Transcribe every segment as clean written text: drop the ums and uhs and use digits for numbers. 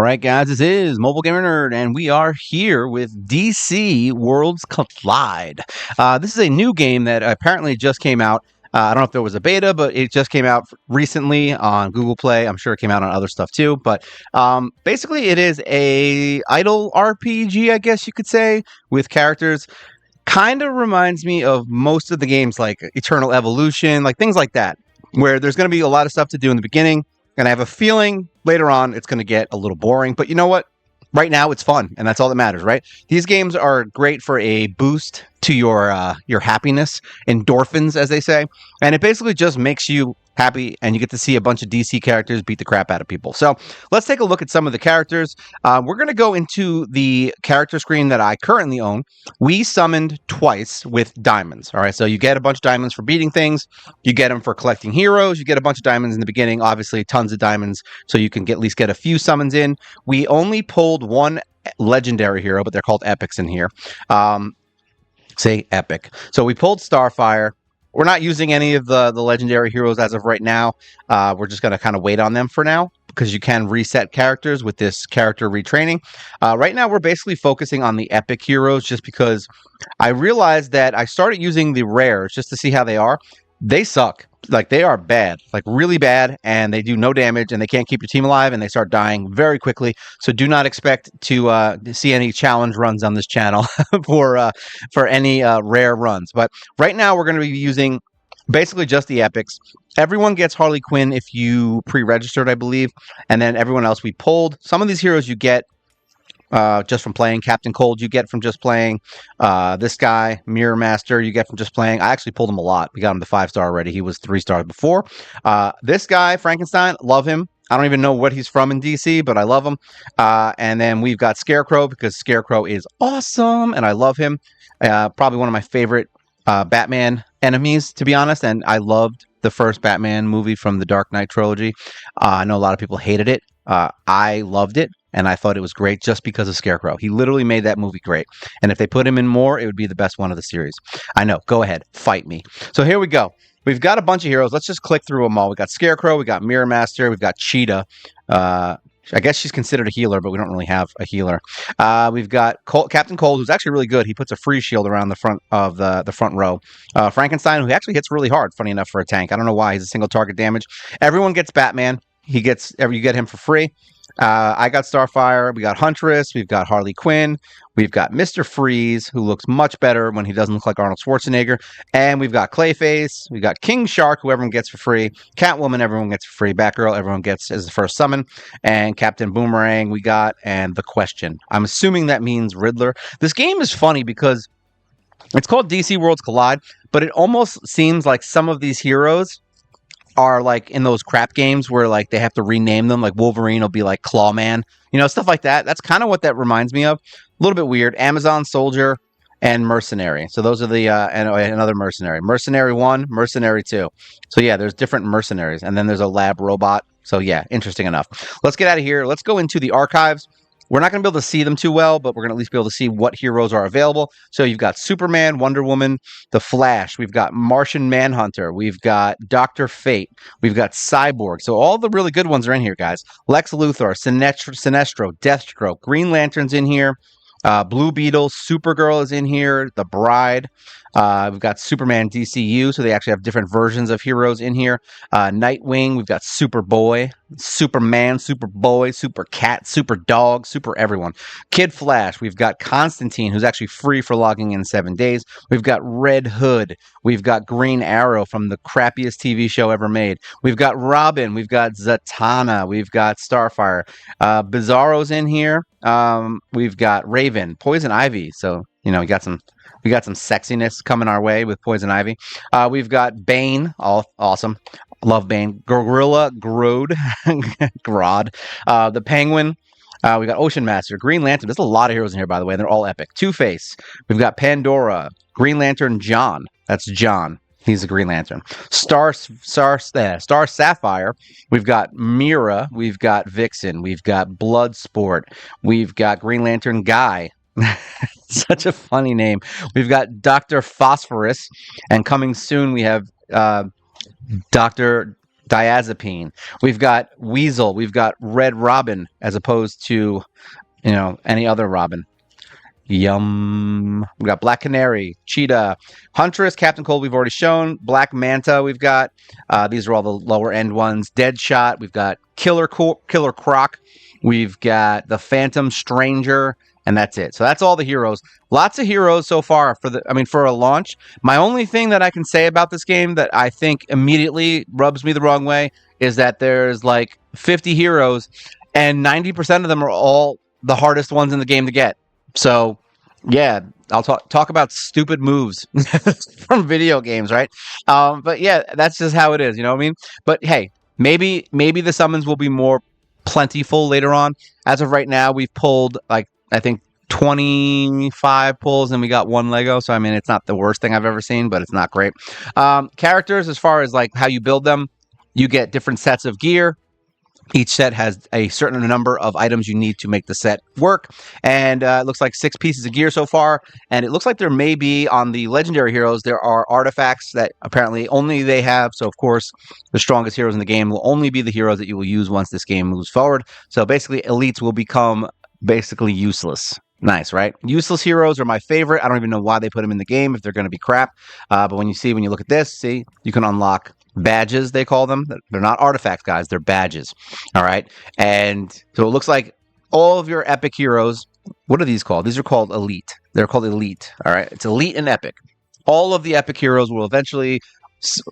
right, guys, this is MobileGamerNerd, and we are here with DC Worlds Collide. This is a new game that apparently just came out. I don't know if there was a beta, but it just came out recently on Google Play. I'm sure it came out on other stuff too. But basically, it is a idle RPG, I guess you could say, with characters. Kind of reminds me of most of the games like Eternal Evolution, like things like that, where there's going to be a lot of stuff to do in the beginning. And I have a feeling later on it's going to get a little boring. But you know what? Right now it's fun, and that's all that matters, right? These games are great for a boost to your happiness, endorphins, as they say. And it basically just makes you happy, and you get to see a bunch of DC characters beat the crap out of people. So let's take a look at some of the characters. We're going to go into the character screen that I currently own. We summoned twice with diamonds. All right, so you get a bunch of diamonds for beating things. You get them for collecting heroes. You get a bunch of diamonds in the beginning. Obviously, tons of diamonds, so you can at least get a few summons in. We only pulled one legendary hero, but they're called epics in here. Say epic. So we pulled Starfire. We're not using any of the legendary heroes as of right now. We're just going to kind of wait on them for now because you can reset characters with this character retraining. Right now, we're basically focusing on the epic heroes just because I realized that I started using the rares just to see how they are. They suck. Like, they are bad, like really bad, and they do no damage, and they can't keep your team alive, and they start dying very quickly. So do not expect to see any challenge runs on this channel for any rare runs. But right now, we're going to be using basically just the epics. Everyone gets Harley Quinn if you pre-registered, I believe, and then everyone else we pulled. Some of these heroes you get just from playing. Captain Cold you get from just playing. This guy, Mirror Master, you get from just playing. I actually pulled him a lot. We got him to 5-star already. He was 3 stars before. This guy, Frankenstein, love him. I don't even know what he's from in DC, but I love him. And then we've got Scarecrow because Scarecrow is awesome, and I love him. Probably one of my favorite Batman enemies, to be honest, and I loved the first Batman movie from the Dark Knight trilogy. I know a lot of people hated it. I loved it, and I thought it was great just because of Scarecrow. He literally made that movie great. And if they put him in more, it would be the best one of the series. I know. Go ahead. Fight me. So here we go. We've got a bunch of heroes. Let's just click through them all. We got Scarecrow. We got Mirror Master. We've got Cheetah. I guess she's considered a healer, but we don't really have a healer. We've got Captain Cold, who's actually really good. He puts a free shield around the front of the front row. Frankenstein, who actually hits really hard, funny enough, for a tank. I don't know why. He's a single target damage. Everyone gets Batman. You get him for free. I got Starfire. We got Huntress. We've got Harley Quinn. We've got Mr. Freeze, who looks much better when he doesn't look like Arnold Schwarzenegger. And we've got Clayface. We've got King Shark, who everyone gets for free. Catwoman, everyone gets for free. Batgirl, everyone gets as the first summon. And Captain Boomerang, we got. And The Question. I'm assuming that means Riddler. This game is funny because it's called DC Worlds Collide, but it almost seems like some of these heroes are like in those crap games where like they have to rename them, like Wolverine will be like Clawman, stuff like that. That's kind of what that reminds me of. A little bit weird. Amazon Soldier and Mercenary. So those are the and another Mercenary. Mercenary 1, Mercenary 2. So yeah, there's different mercenaries, and then there's a lab robot. So yeah, interesting enough. Let's get out of here. Let's go into the archives. We're not going to be able to see them too well, but we're going to at least be able to see what heroes are available. So you've got Superman, Wonder Woman, The Flash. We've got Martian Manhunter. We've got Dr. Fate. We've got Cyborg. So all the really good ones are in here, guys. Lex Luthor, Sinestro, Deathstroke, Green Lantern's in here. Blue Beetle, Supergirl is in here. The Bride. We've got Superman DCU, so they actually have different versions of heroes in here. Nightwing, we've got Superboy, Superman, Superboy, Super Cat, Super Dog, Super everyone. Kid Flash, we've got Constantine, who's actually free for logging in 7 days. We've got Red Hood. We've got Green Arrow from the crappiest TV show ever made. We've got Robin. We've got Zatanna. We've got Starfire. Bizarro's in here. We've got Raven, Poison Ivy. So, we got some sexiness coming our way with Poison Ivy. We've got Bane, awesome. Love Bane. Gorilla Grodd. The Penguin. We got Ocean Master, Green Lantern. There's a lot of heroes in here, by the way. They're all epic. Two-Face. We've got Pandora. Green Lantern John. That's John. He's a Green Lantern. Star Sapphire. We've got Mira. We've got Vixen. We've got Bloodsport. We've got Green Lantern Guy. Such a funny name. We've got Dr. Phosphorus. And coming soon, we have Dr. diazepine. We've got Weasel. We've got Red Robin, as opposed to, any other Robin. Yum. We got Black Canary, Cheetah, Huntress, Captain Cold. We've already shown. Black Manta. We've got. These are all the lower end ones. Deadshot. We've got Killer Croc. We've got the Phantom Stranger, and that's it. So that's all the heroes. Lots of heroes so far for a launch. My only thing that I can say about this game that I think immediately rubs me the wrong way is that there's like 50 heroes, and 90% of them are all the hardest ones in the game to get. So, yeah, I'll talk about stupid moves from video games, right? But yeah, that's just how it is. You know what I mean? But hey, maybe the summons will be more plentiful later on. As of right now, we've pulled like I think 25 pulls, and we got one Lego. So I mean, it's not the worst thing I've ever seen, but it's not great. Characters, as far as like how you build them, you get different sets of gear. Each set has a certain number of items you need to make the set work. And it looks like 6 pieces of gear so far. And it looks like there may be, on the legendary heroes, there are artifacts that apparently only they have. So, of course, the strongest heroes in the game will only be the heroes that you will use once this game moves forward. So, basically, elites will become basically useless. Nice, right? Useless heroes are my favorite. I don't even know why they put them in the game if they're going to be crap. But when you look at this, see, you can unlock badges, they call them. They're not artifacts, guys. They're badges. All right. And so it looks like all of your epic heroes, what are these called? These are called elite. They're called elite. All right. It's elite and epic. All of the epic heroes will eventually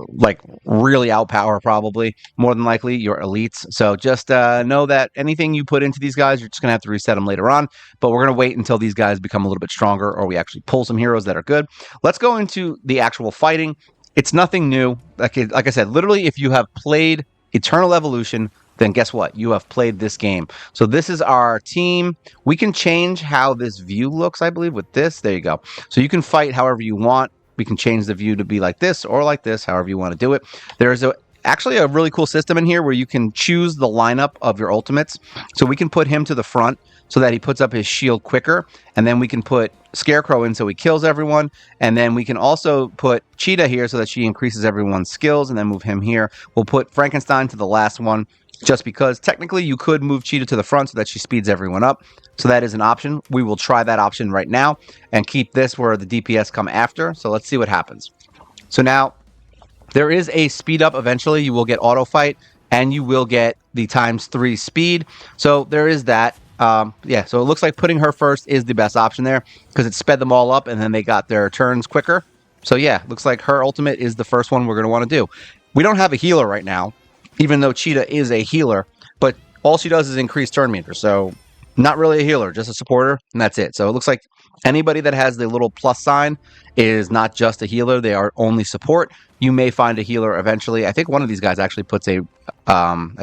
like really outpower, probably more than likely, your elites. So just know that anything you put into these guys, you're just gonna have to reset them later on. But we're gonna wait until these guys become a little bit stronger, or we actually pull some heroes that are good. Let's go into the actual fighting. It's nothing new. Like I said, literally, if you have played Eternal Evolution, then guess what? You have played this game. So this is our team. We can change how this view looks, I believe, with this. There you go. So you can fight however you want. We can change the view to be like this or like this, however you want to do it. There's actually a really cool system in here where you can choose the lineup of your ultimates. So we can put him to the front so that he puts up his shield quicker. And then we can put Scarecrow in so he kills everyone. And then we can also put Cheetah here so that she increases everyone's skills, and then move him here. We'll put Frankenstein to the last one, just because technically you could move Cheetah to the front so that she speeds everyone up. So that is an option. We will try that option right now and keep this where the DPS come after. So let's see what happens. So now there is a speed up eventually. You will get auto fight, and you will get the ×3 speed. So there is that. Yeah, so it looks like putting her first is the best option there, because it sped them all up and then they got their turns quicker. So yeah, looks like her ultimate is the first one we're going to want to do. We don't have a healer right now, even though Cheetah is a healer, but all she does is increase turn meter. So not really a healer, just a supporter, and that's it. So it looks like anybody that has the little plus sign is not just a healer. They are only support. You may find a healer eventually. I think one of these guys actually puts a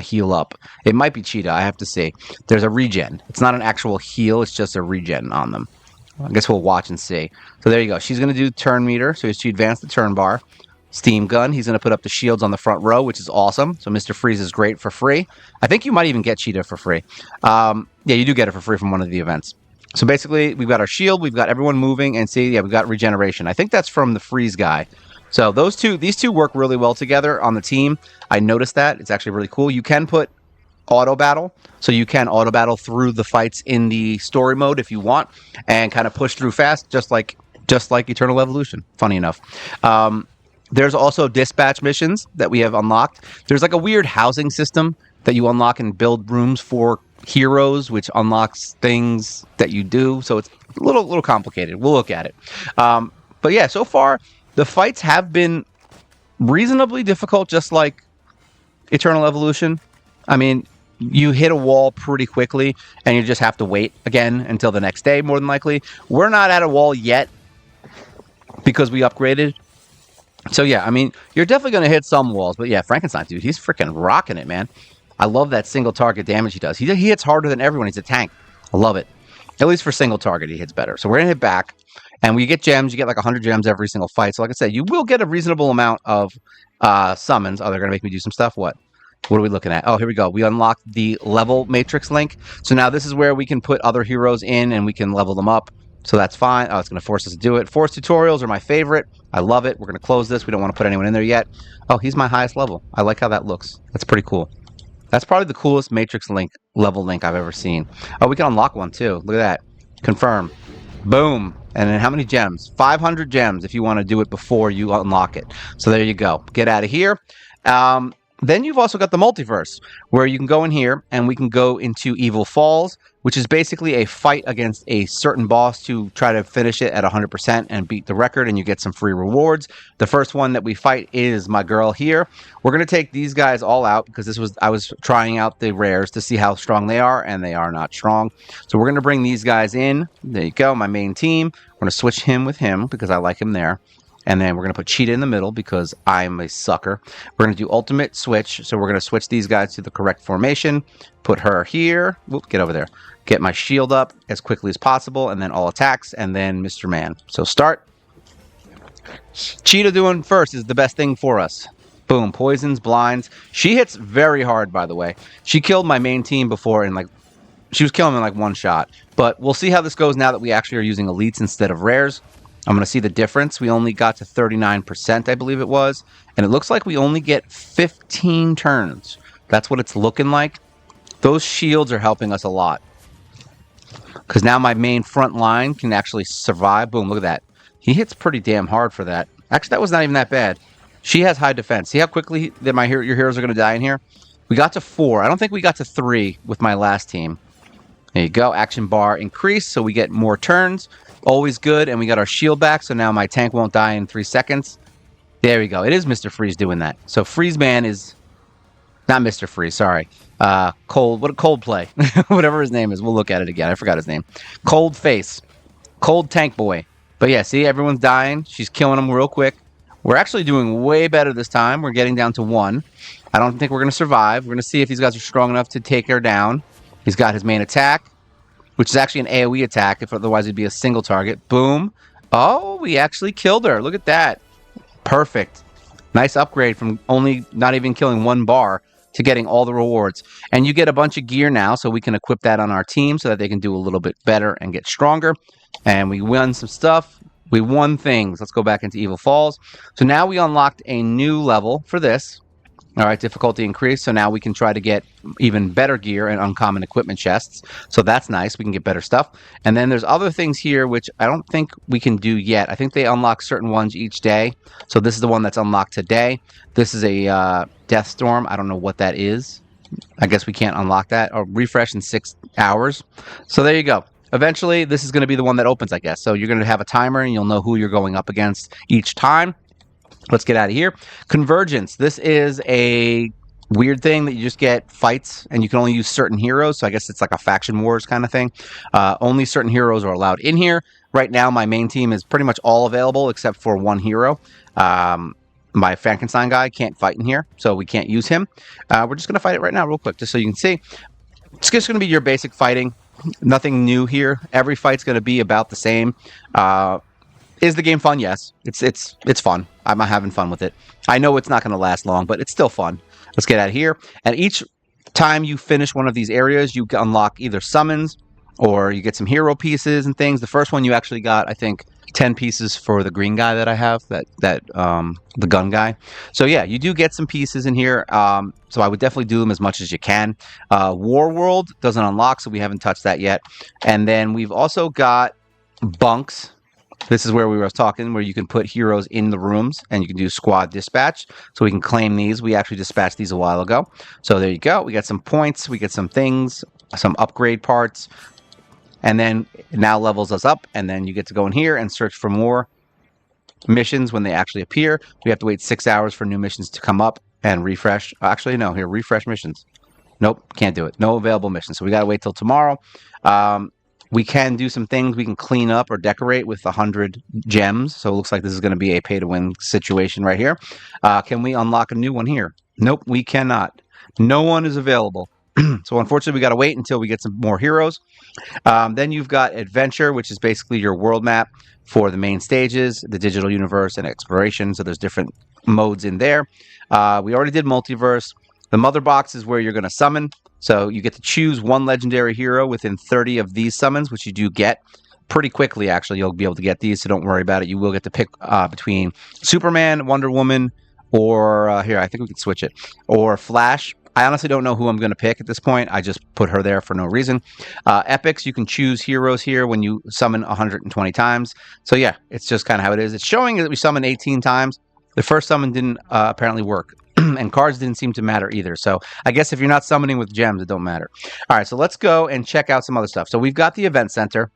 heal up. It might be Cheetah. I have to see. There's a regen. It's not an actual heal. It's just a regen on them. I guess we'll watch and see. So there you go. She's going to do turn meter. So she advanced the turn bar. Steam gun. He's going to put up the shields on the front row, which is awesome. So Mr. Freeze is great for free. I think you might even get Cheetah for free. Yeah, you do get it for free from one of the events. So basically, we've got our shield. We've got everyone moving. And see, yeah, we've got regeneration. I think that's from the Freeze guy. So these two work really well together on the team. I noticed that. It's actually really cool. You can put auto battle. So you can auto battle through the fights in the story mode if you want, and kind of push through fast, just like Eternal Evolution. Funny enough. There's also dispatch missions that we have unlocked. There's like a weird housing system that you unlock and build rooms for heroes, which unlocks things that you do. So it's a little complicated. We'll look at it. But yeah, so far the fights have been reasonably difficult, just like Eternal Evolution. I mean, you hit a wall pretty quickly, and you just have to wait again until the next day, more than likely. We're not at a wall yet because we upgraded. So yeah, I mean, you're definitely going to hit some walls. But yeah, Frankenstein, dude, he's freaking rocking it, man. I love that single target damage he does. He hits harder than everyone. He's a tank. I love it. At least for single target, he hits better. So we're going to hit back. And we get gems. You get like 100 gems every single fight. So like I said, you will get a reasonable amount of summons. Oh, they're going to make me do some stuff? What are we looking at? Oh, here we go. We unlocked the level matrix link. So now this is where we can put other heroes in and we can level them up. So that's fine. Oh, it's going to force us to do it. Force tutorials are my favorite. I love it. We're going to close this. We don't want to put anyone in there yet. Oh, he's my highest level. I like how that looks. That's pretty cool. That's probably the coolest Matrix level link I've ever seen. Oh, we can unlock one too. Look at that. Confirm. Boom. And then how many gems? 500 gems if you want to do it before you unlock it. So there you go. Get out of here. Then you've also got the multiverse, where you can go in here and we can go into Evil Falls, which is basically a fight against a certain boss to try to finish it at 100% and beat the record, and you get some free rewards. The first one that we fight is my girl here. We're going to take these guys all out because I was trying out the rares to see how strong they are, and they are not strong. So we're going to bring these guys in. There you go, my main team. We're going to switch him with him because I like him there. And then we're going to put Cheetah in the middle because I'm a sucker. We're going to do ultimate switch. So we're going to switch these guys to the correct formation. Put her here. Whoop, get over there. Get my shield up as quickly as possible. And then all attacks. And then Mr. Man. So start. Cheetah doing first is the best thing for us. Boom. Poisons, blinds. She hits very hard, by the way. She killed my main team before in she was killing them in one shot. But we'll see how this goes now that we actually are using elites instead of rares. I'm going to see the difference. We only got to 39%, I believe it was. And it looks like we only get 15 turns. That's what it's looking like. Those shields are helping us a lot. Because now my main front line can actually survive. Boom, look at that. He hits pretty damn hard for that. Actually, that was not even that bad. She has high defense. See how quickly that your heroes are going to die in here? We got to 4. I don't think we got to 3 with my last team. There you go. Action bar increased, so we get more turns. Always good, and we got our shield back, so now my tank won't die in 3 seconds. There we go. It is Mr. Freeze doing that. So Freeze Man is... Not Mr. Freeze, sorry. Coldplay. Whatever his name is. We'll look at it again. I forgot his name. Cold Face. Cold Tank Boy. But yeah, see, everyone's dying. She's killing them real quick. We're actually doing way better this time. We're getting down to 1. I don't think we're going to survive. We're going to see if these guys are strong enough to take her down. He's got his main attack, which is actually an AoE attack, if otherwise it'd be a single target. Boom. Oh, we actually killed her. Look at that. Perfect. Nice upgrade from not even killing 1 bar to getting all the rewards. And you get a bunch of gear now, so we can equip that on our team so that they can do a little bit better and get stronger. And we won some stuff. We won things. Let's go back into Evil Falls. So now we unlocked a new level for this. All right, difficulty increased, so now we can try to get even better gear and uncommon equipment chests. So that's nice. We can get better stuff. And then there's other things here which I don't think we can do yet. I think they unlock certain ones each day. So this is the one that's unlocked today. This is a Death Storm. I don't know what that is. I guess we can't unlock that. Or refresh in 6 hours. So there you go. Eventually, this is going to be the one that opens, I guess. So you're going to have a timer, and you'll know who you're going up against each time. Let's get out of here. Convergence. This is a weird thing that you just get fights, and you can only use certain heroes. So I guess it's like a faction wars kind of thing. Only certain heroes are allowed in here. Right now, my main team is pretty much all available except for 1 hero. My Frankenstein guy can't fight in here, so we can't use him. We're just going to fight it right now real quick, just so you can see. It's just going to be your basic fighting. Nothing new here. Every fight's going to be about the same. Is the game fun? Yes. It's fun. I'm having fun with it. I know it's not going to last long, but it's still fun. Let's get out of here. And each time you finish one of these areas, you unlock either summons or you get some hero pieces and things. The first one you actually got, I think, 10 pieces for the green guy that I have, the gun guy. So yeah, you do get some pieces in here. So I would definitely do them as much as you can. War World doesn't unlock, so we haven't touched that yet. And then we've also got bunks. This is where we were talking, where you can put heroes in the rooms and you can do squad dispatch. So we can claim these. We actually dispatched these a while ago. So there you go. We got some points. We get some things, some upgrade parts. And then it now levels us up. And then you get to go in here and search for more missions when they actually appear. We have to wait 6 hours for new missions to come up and refresh. Actually, no, here, refresh missions. Nope, can't do it. No available missions. So we got to wait till tomorrow. We can do some things. We can clean up or decorate with 100 gems. So it looks like this is going to be a pay-to-win situation right here. Can we unlock a new one here? Nope, we cannot. No one is available. So unfortunately, we got to wait until we get some more heroes. Then you've got Adventure, which is basically your world map for the main stages, the digital universe, and exploration. So there's different modes in there. We already did Multiverse. The Mother Box is where you're going to summon. So you get to choose 1 legendary hero within 30 of these summons, which you do get pretty quickly, actually, you'll be able to get these, so don't worry about it. You will get to pick between Superman, Wonder Woman, or here, I think we can switch it, or Flash. I honestly don't know who I'm going to pick at this point. I just put her there for no reason. Epics, you can choose heroes here when you summon 120 times. So yeah, it's just kind of how it is. It's showing that we summoned 18 times. The first summon didn't apparently work. And cards didn't seem to matter either. So I guess if you're not summoning with gems, it don't matter. All right, so let's go and check out some other stuff. So we've got the event center.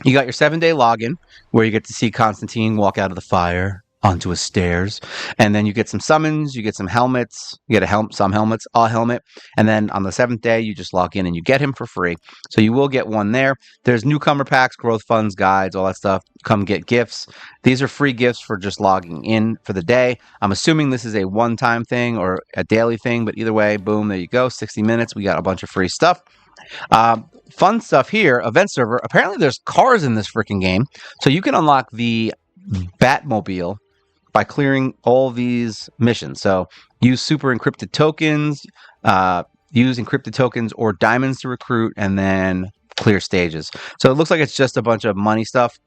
You got your 7-day login, where you get to see Constantine walk out of the fire onto his stairs, and then you get some summons, you get some helmets, you get some helmets, a helmet, and then on the 7th day you just log in and you get him for free. So you will get one there. There's newcomer packs, growth funds, guides, all that stuff. Come get gifts. These are free gifts for just logging in for the day. I'm assuming this is a one-time thing or a daily thing, but either way, boom, there you go. 60 minutes. We got a bunch of free stuff. Fun stuff here. Event server. Apparently there's cars in this freaking game, so you can unlock the Batmobile by clearing all these missions. So use super encrypted tokens, use encrypted tokens or diamonds to recruit, and then clear stages. So it looks like it's just a bunch of money stuff.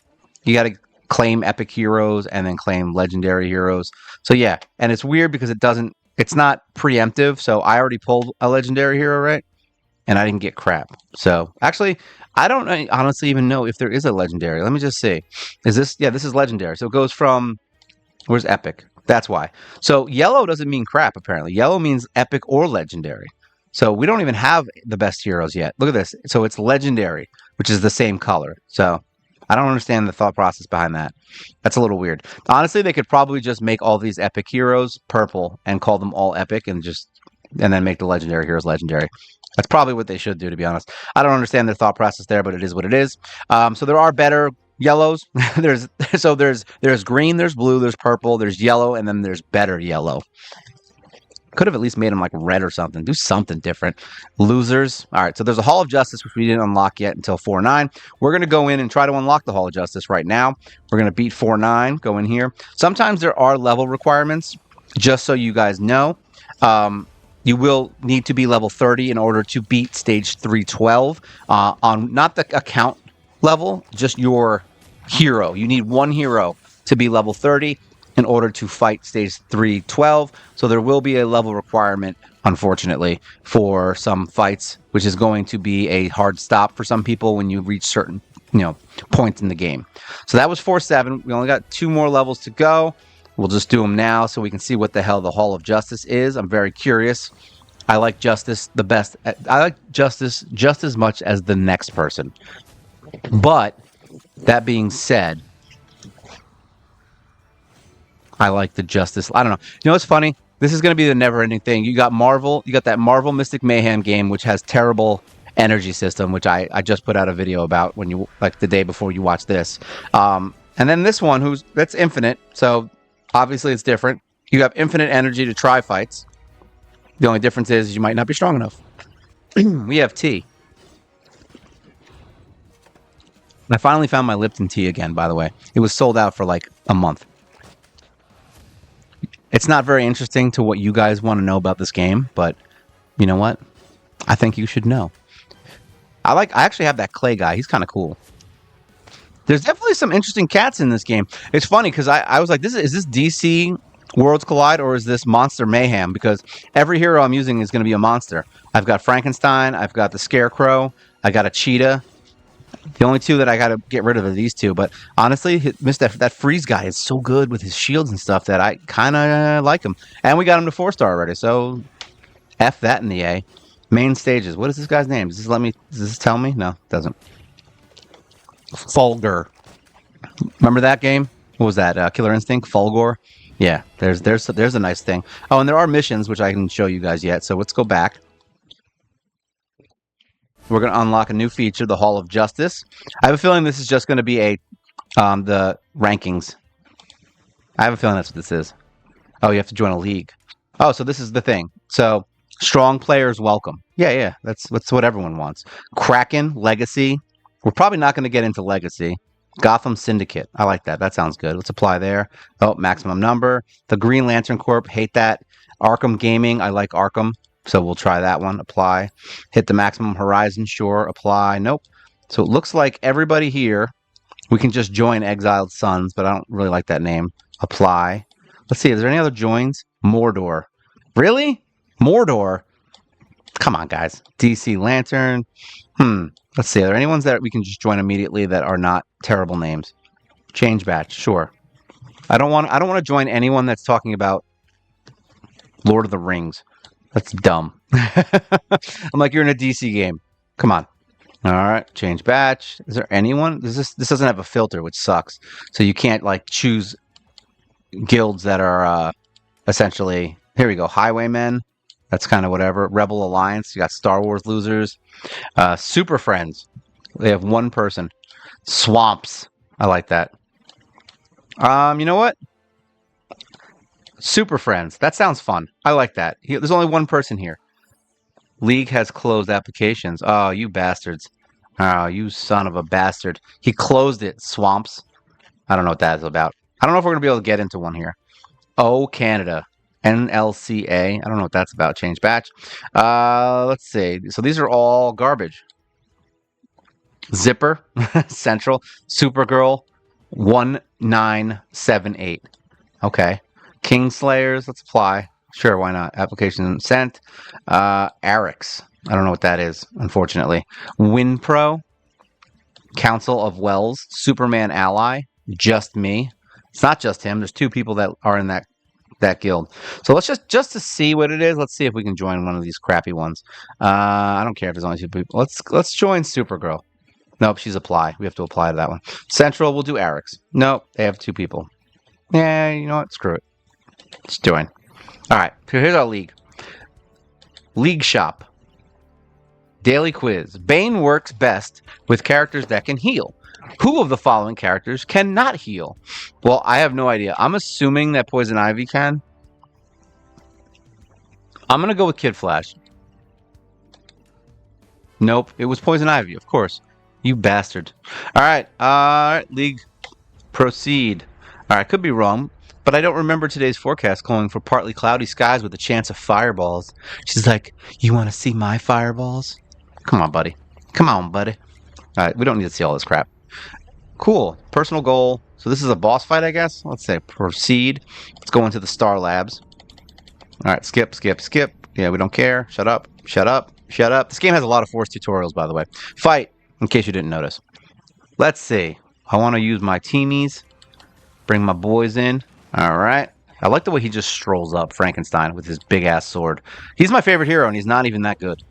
You got to claim epic heroes and then claim legendary heroes. So yeah, and it's weird because it's not preemptive. So I already pulled a legendary hero, right? And I didn't get crap. So actually, I don't honestly even know if there is a legendary. Let me just see. Is this? Yeah, this is legendary. So it goes from, where's epic? That's why. So yellow doesn't mean crap, apparently. Yellow means epic or legendary. So we don't even have the best heroes yet. Look at this. So it's legendary, which is the same color. So I don't understand the thought process behind that. That's a little weird. Honestly, they could probably just make all these epic heroes purple and call them all epic and then make the legendary heroes legendary. That's probably what they should do, to be honest. I don't understand their thought process there, but it is what it is. So there are better yellows. there's green, there's blue, there's purple, there's yellow, and then there's better yellow. Could have at least made them like red or something. Do something different. Losers. All right, so there's a Hall of Justice, which we didn't unlock yet until 4-9. We're going to go in and try to unlock the Hall of Justice right now. We're going to beat 4-9, go in here. Sometimes there are level requirements, just so you guys know. You will need to be level 30 in order to beat stage 312 on not the account level, just your hero. You need one hero to be level 30 in order to fight stage 312. So there will be a level requirement, unfortunately, for some fights, which is going to be a hard stop for some people when you reach certain points in the game. So that was 4-7. We only got 2 more levels to go. We'll just do them now so we can see what the hell the Hall of Justice is. I'm very curious. I like Justice the best. I like Justice just as much as the next person. But that being said, I like the Justice. I don't know. You know what's funny? This is going to be the never-ending thing. You got Marvel. You got that Marvel Mystic Mayhem game, which has terrible energy system, which I just put out a video about when you the day before you watch this. And then this one, that's infinite. So obviously, it's different. You have infinite energy to try fights. The only difference is you might not be strong enough. We have tea. I finally found my Lipton tea again, by the way. It was sold out for like a month. It's not very interesting to what you guys want to know about this game, but you know what? I think you should know. I actually have that clay guy. He's kind of cool. There's definitely some interesting cats in this game. It's funny because I was like, is this DC Worlds Collide or is this Monster Mayhem? Because every hero I'm using is going to be a monster. I've got Frankenstein. I've got the Scarecrow. I got a cheetah. The only 2 that I got to get rid of are these 2. But honestly, that Freeze guy is so good with his shields and stuff that I kind of like him. And we got him to 4-star already. So F that in the A. Main stages. What is this guy's name? Does this tell me? No, it doesn't. Fulgur. Remember that game? What was that? Killer Instinct? Fulgur? Yeah, there's a nice thing. Oh, and there are missions, which I can show you guys yet. So let's go back. We're going to unlock a new feature, the Hall of Justice. I have a feeling this is just going to be the rankings. I have a feeling that's what this is. Oh, you have to join a league. Oh, so this is the thing. So strong players welcome. Yeah, that's what everyone wants. Kraken, Legacy. We're probably not going to get into Legacy. Gotham Syndicate. I like that. That sounds good. Let's apply there. Oh, maximum number. The Green Lantern Corp. Hate that. Arkham Gaming. I like Arkham. So we'll try that one. Apply. Hit the maximum horizon. Sure. Apply. Nope. So it looks like everybody here We can just join Exiled Sons, but I don't really like that name. Apply. Let's see, is there any other joins? Mordor. Really? Mordor? Come on, guys. DC Lantern. Let's see, are there any ones that we can just join immediately that are not terrible names? Change batch, sure. I don't want to join anyone that's talking about Lord of the Rings. That's dumb. I'm like, you're in a DC game. Come on. All right, change batch. Is there anyone? This doesn't have a filter, which sucks. So you can't like choose guilds that are essentially. Here we go. Highwaymen. That's kind of whatever. Rebel Alliance. You got Star Wars losers. Super Friends. They have one person. Swamps. I like that. You know what? Super Friends. That sounds fun. I like that. There's only one person here. League has closed applications. Oh, you bastards. Oh, you son of a bastard. He closed it, Swamps. I don't know what that is about. I don't know if we're going to be able to get into one here. Oh, Canada. NLCA. I don't know what that's about. Change batch. Let's see. So these are all garbage. Zipper. Central. Supergirl. 1978. Okay. Kingslayers. Let's apply. Sure, why not? Application sent. Arix. I don't know what that is, unfortunately. WinPro. Council of Wells. Superman Ally. Just me. It's not just him. There's two people that are in that guild. So let's just to see what it is. Let's see if we can join one of these crappy ones. I don't care if there's only two people. Let's join Supergirl. Nope, she's apply. We have to apply to that one. Central, we'll do Arix. Nope, they have two people. Yeah, you know what? Screw it. Let's join. All right, so here's our league. League shop. Daily quiz. Bane works best with characters that can heal. Who of the following characters cannot heal? Well, I have no idea. I'm assuming that Poison Ivy can. I'm going to go with Kid Flash. Nope, it was Poison Ivy, of course. You bastard. All right, League. Proceed. All right, could be wrong. But I don't remember today's forecast calling for partly cloudy skies with a chance of fireballs. She's like, you want to see my fireballs? Come on, buddy. Come on, buddy. All right, we don't need to see all this crap. Cool. Personal goal. So this is a boss fight, I guess. Let's say proceed. Let's go into the Star Labs. All right, skip. Yeah, we don't care. Shut up. This game has a lot of forced tutorials, by the way. Fight, in case you didn't notice. Let's see. I want to use my teamies. Bring my boys in. All right. I like the way he just strolls up, Frankenstein, with his big-ass sword. He's my favorite hero, and he's not even that good.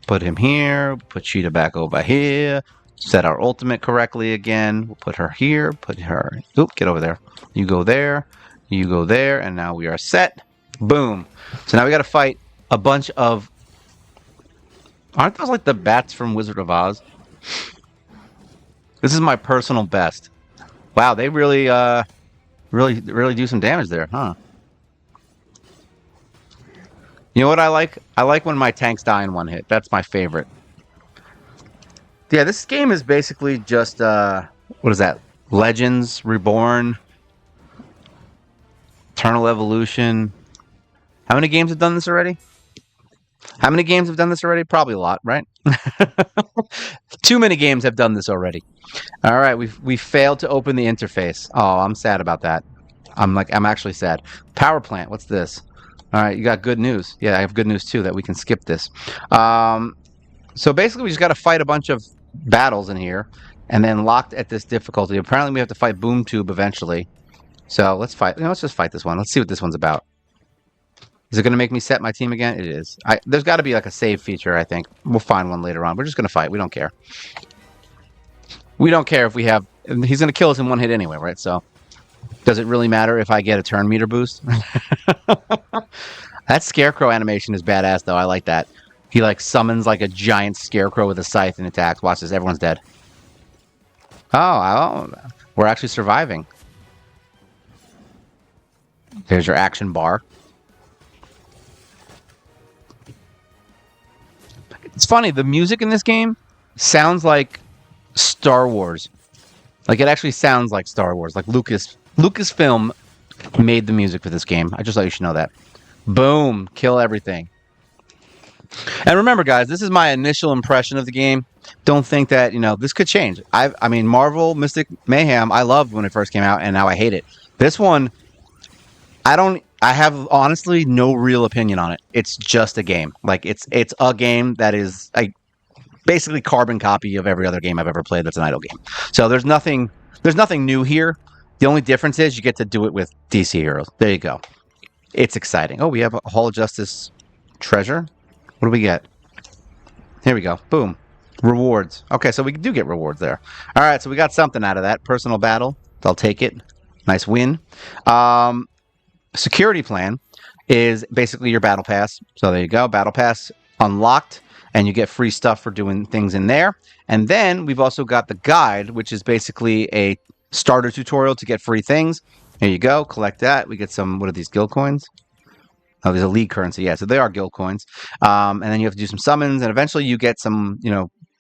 Put him here. Put Cheetah back over here. Set our ultimate correctly again. We'll put her here. Put her... Oop, get over there. You go there. You go there. And now we are set. Boom. So now we got to fight a bunch of... Aren't those like the bats from Wizard of Oz? This is my personal best. Wow, they really... Really do some damage there, huh? You know what I like? I like when my tanks die in one hit. That's my favorite. Yeah, this game is basically just, what is that? Legends, Reborn, Eternal Evolution. How many games have done this already? Probably a lot, right? Too many games have done this already. All right, we failed to open the interface. Oh, I'm sad about that. I'm actually sad. Power plant. What's this? All right, you got good news. Yeah, I have good news too that we can skip this. So basically, we just got to fight a bunch of battles in here, and then locked at this difficulty. Apparently, we have to fight Boom Tube eventually. So let's fight. Let's just fight this one. Let's see what this one's about. Is it going to make me set my team again? It is. There's got to be like a save feature, I think. We'll find one later on. We're just going to fight. We don't care. We don't care if we have... He's going to kill us in one hit anyway, right? So, does it really matter if I get a turn meter boost? That Scarecrow animation is badass, though. I like that. He, like, summons, like, a giant Scarecrow with a scythe and attacks. Watch this. Everyone's dead. Oh, we're actually surviving. There's your action bar. It's funny, the music in this game sounds like Star Wars. Like, it actually sounds like Star Wars. Like, Lucasfilm made the music for this game. I just thought you should know that. Boom. Kill everything. And remember, guys, this is my initial impression of the game. Don't think that, this could change. I mean, Marvel Mystic Mayhem, I loved when it first came out, and now I hate it. This one, I have honestly no real opinion on it. It's just a game. Like, it's a game that is a basically carbon copy of every other game I've ever played that's an idle game. So there's nothing new here. The only difference is you get to do it with DC heroes. There you go. It's exciting. Oh, we have a Hall of Justice treasure. What do we get? Here we go. Boom. Rewards. Okay, so we do get rewards there. All right, so we got something out of that. Personal battle. I'll take it. Nice win. Security plan is basically your battle pass. So there you go. Battle pass unlocked, and you get free stuff for doing things in there. And then we've also got the guide, which is basically a starter tutorial to get free things. There you go. Collect that. We get some, what are these, guild coins? Oh, there's a league currency. Yeah, so they are guild coins. And then you have to do some summons, and eventually you get some,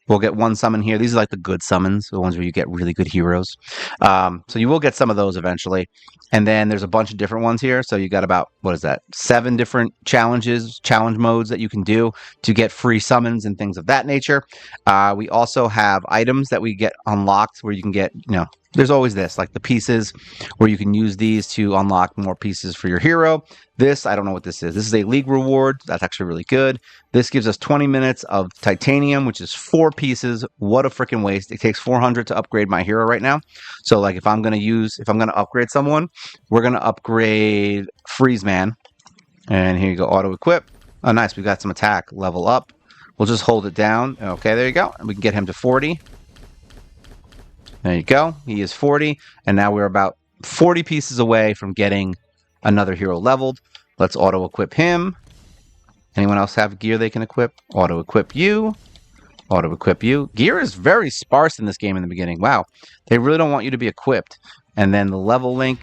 we'll get one summon here. These are like the good summons, the ones where you get really good heroes. So you will get some of those eventually. And then there's a bunch of different ones here. So you got about, 7 different challenge modes that you can do to get free summons and things of that nature. We also have items that we get unlocked where you can get, there's always this, like the pieces where you can use these to unlock more pieces for your hero. This, I don't know what this is. This is a league reward. That's actually really good. This gives us 20 minutes of titanium, which is 4 pieces. What a freaking waste. It takes 400 to upgrade my hero right now. So like if I'm going to upgrade someone, we're going to upgrade Freeze Man. And here you go, auto equip. Oh, nice. We got some attack level up. We'll just hold it down. Okay, there you go. And we can get him to 40. There you go. He is 40. And now we're about 40 pieces away from getting another hero leveled. Let's auto equip him. Anyone else have gear they can equip? Auto equip you. Auto equip you. Gear is very sparse in this game in the beginning. Wow. They really don't want you to be equipped. And then the level link,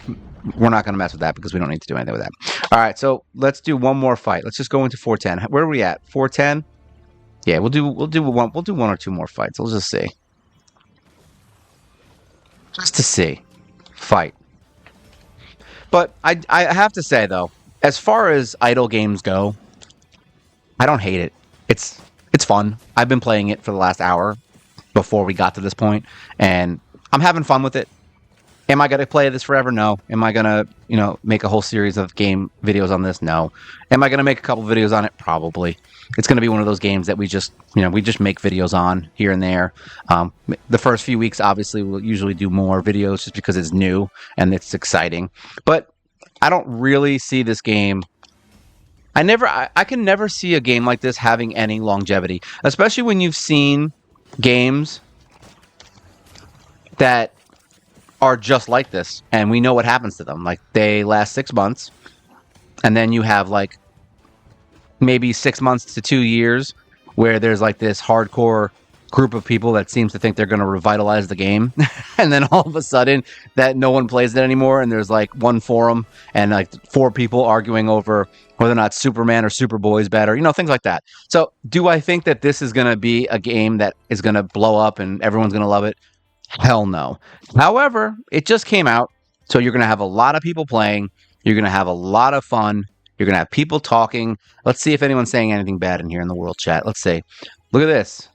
we're not going to mess with that because we don't need to do anything with that. All right, so let's do one more fight. Let's just go into 410. Where are we at? 410? Yeah, we'll do one or two more fights. We'll just see. Just to see. Fight. But I have to say, though, as far as idle games go, I don't hate it. It's fun. I've been playing it for the last hour before we got to this point, and I'm having fun with it. Am I going to play this forever? No. Am I going to, make a whole series of game videos on this? No. Am I going to make a couple videos on it? Probably. It's going to be one of those games that we just make videos on here and there. The first few weeks, obviously, we'll usually do more videos just because it's new and it's exciting. But I don't really see this game. I can never see a game like this having any longevity, especially when you've seen games that are just like this, and we know what happens to them. Like, they last 6 months, and then you have like maybe 6 months to 2 years where there's like this hardcore group of people that seems to think they're going to revitalize the game, and then all of a sudden that no one plays it anymore, and there's like one forum and like 4 people arguing over whether or not Superman or Superboy is better, things like that. So do I think that this is going to be a game that is going to blow up and everyone's going to love it? Hell no. However, it just came out, so you're going to have a lot of people playing. You're going to have a lot of fun. You're going to have people talking. Let's see if anyone's saying anything bad in here in the world chat. Let's see. Look at this.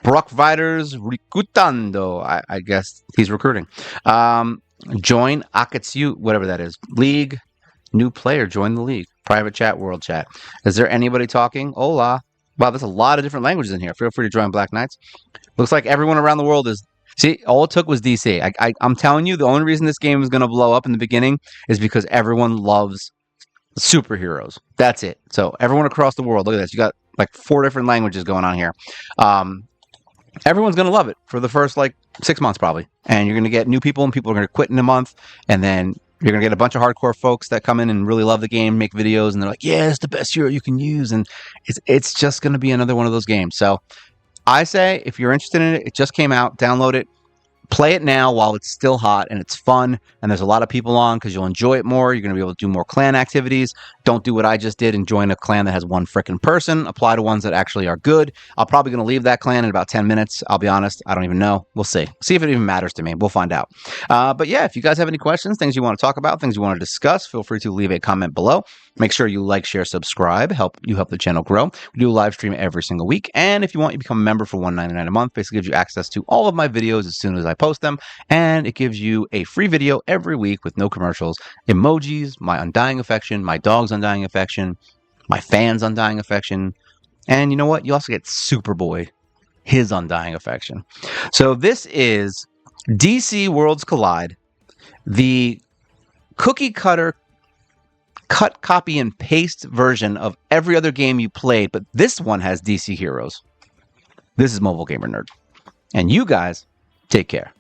Brockviders reclutando. I guess he's recruiting. Join Akatsu, whatever that is. League. New player. Join the league. Private chat, world chat. Is there anybody talking? Hola. Wow, there's a lot of different languages in here. Feel free to join Black Knights. Looks like everyone around the world is... See, all it took was DC. I'm telling you, the only reason this game is going to blow up in the beginning is because everyone loves superheroes. That's it. So everyone across the world, look at this. You got like 4 different languages going on here. Everyone's going to love it for the first 6 months probably. And you're going to get new people, and people are going to quit in a month. And then you're going to get a bunch of hardcore folks that come in and really love the game, make videos, and they're like, yeah, it's the best hero you can use. And it's just going to be another one of those games. So I say, if you're interested in it, it just came out. Download it, Play it now while it's still hot and it's fun and there's a lot of people on because you'll enjoy it more. You're going to be able to do more clan activities. Don't do what I just did and join a clan that has one frickin' person. Apply to ones that actually are good. I'm probably going to leave that clan in about 10 minutes. I'll be honest. I don't even know. We'll see. See if it even matters to me. We'll find out. But yeah, if you guys have any questions, things you want to talk about, things you want to discuss, feel free to leave a comment below. Make sure you like, share, subscribe. Help the channel grow. We do a live stream every single week. And if you want, you become a member for $1.99 a month. Basically gives you access to all of my videos as soon as I post them. And it gives you a free video every week with no commercials, emojis, my undying affection, my dog's undying affection, my fans' undying affection. And you know what? You also get Superboy, his undying affection. So this is DC Worlds Collide, the cookie cutter cut, copy, and paste version of every other game you played, but this one has DC heroes. This is Mobile Gamer Nerd. And you guys, take care.